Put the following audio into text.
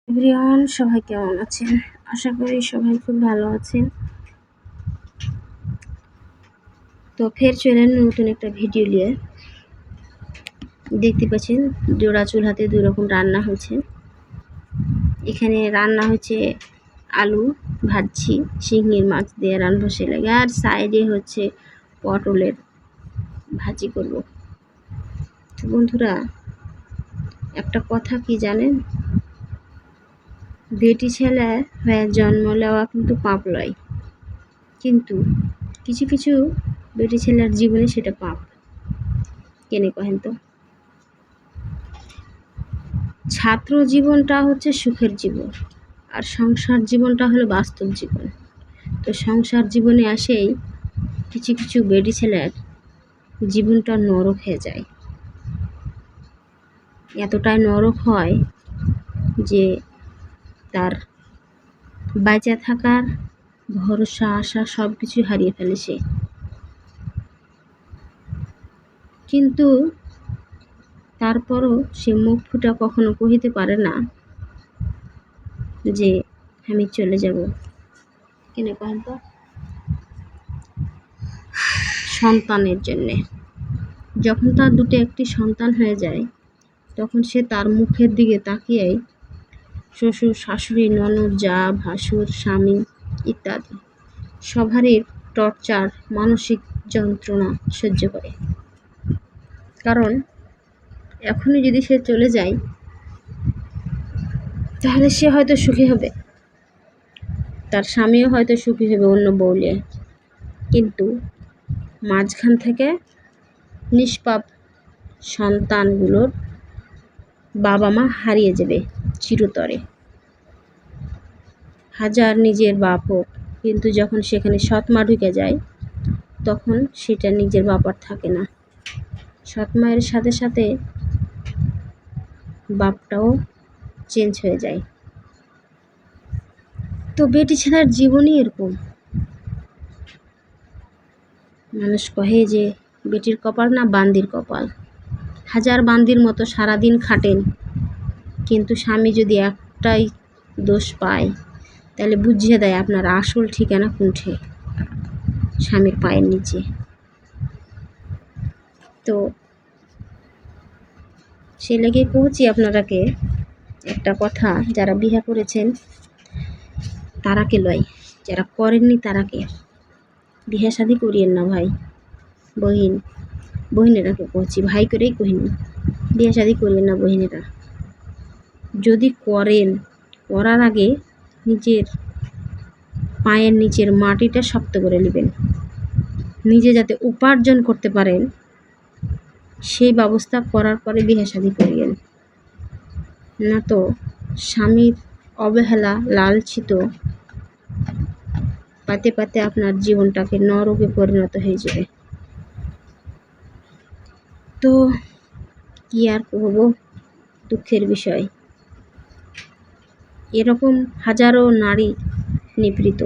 Everyone, সবাই কেমন আছেন? আশা করি সবাই খুব ভালো আছেন। তো ফের চলে এলাম নতুন একটা ভিডিও নিয়ে। দেখতে পাচ্ছেন জোড়া চুলাতে দুই রকম রান্না হচ্ছে। এখানে রান্না হচ্ছে আলু ভাজছি, শিঙির মাছ দিয়ে রান্না বসে লাগে, আর সাইডে হচ্ছে পটলের ভাজি করব। তো বন্ধুরা, একটা কথা কি জানেন? বেটি ছেলে হয়ে জন্ম নেওয়া কিন্তু পাপ লয়, কিন্তু কিছু কিছু বেটি ছেলের জীবনে সেটা পাপ। কেনে কহেন তো? ছাত্র জীবনটা হচ্ছে সুখের জীবন, আর সংসার জীবনটা হলো বাস্তব জীবন। তো সংসার জীবনে আসেই কিছু কিছু বেটি ছেলের জীবনটা নরক হয়ে যায়। এতটাই নরক হয় যে তার বেঁচে থাকার ভরসা আশা সব কিছুই হারিয়ে ফেলে সে। কিন্তু তারপরও সে মুখ ফুটা কখনো কহিতে পারে না যে আমি চলে যাব। কেন কহেন তো? সন্তানের জন্যে। যখন তার দুটো একটি সন্তান হয়ে যায়, তখন সে তার মুখের দিকে তাকিয়েই শ্বশুর শাশুড়ি ননদ যা ভাসুর স্বামী ইত্যাদি সবারই টর্চার মানসিক যন্ত্রণা সহ্য করে। কারণ এখনই যদি সে চলে যায় তাহলে সে হয়তো সুখী হবে, তার স্বামীও হয়তো সুখী হবে অন্য বউলে, কিন্তু মাঝখান থেকে নিষ্পাপ সন্তানগুলোর বাবা মা হারিয়ে যাবে চিরতরে। হাজার নিজের বাপ হোক, কিন্তু যখন সেখানে সৎ মা ঢুকে যায় তখন সেটা নিজের বাবার থাকে না। সৎ মায়ের সাথে সাথে বাপটাও চেঞ্জ হয়ে যায়। তো বেটি ছেলের জীবনই এরকম। মানুষ কহে যে বেটির কপাল না বান্দির কপাল। হাজার বান্দির মতো সারাদিন খাটেন, কিন্তু স্বামী যদি একটাই দোষ পায় তাহলে বুঝিয়ে দেয় আপনার আসল ঠিকানা কোনঠে, স্বামীর পায়ের নিচে। তো সে লেগে কହୁছি আপনারাকে একটা কথা, যারা বিয়ে করেছেন তারাকে লয়, যারা করেননি তারাকে বিয়ে শাদি করিয়েন না ভাই। বহিনেরাকে কহছি, ভাই করেই কহিনি, বিয়ে শাদি করিয়েন না বহিনেরা। যদি করেন, করার আগে নিজের পায়ের নিচের মাটিটা শক্ত করে নেবেন, নিজে যাতে উপার্জন করতে পারেন সেই ব্যবস্থা করার পরে বিয়ে শাদি করিয়েন। না তো স্বামীর অবহেলা লালচিত পাতে পাতে আপনার জীবনটাকে নরকে পরিণত হয়ে যাবে। তো কি আর করব, দুঃখের বিষয়। এরকম হাজারো নারী নিপীড়িত।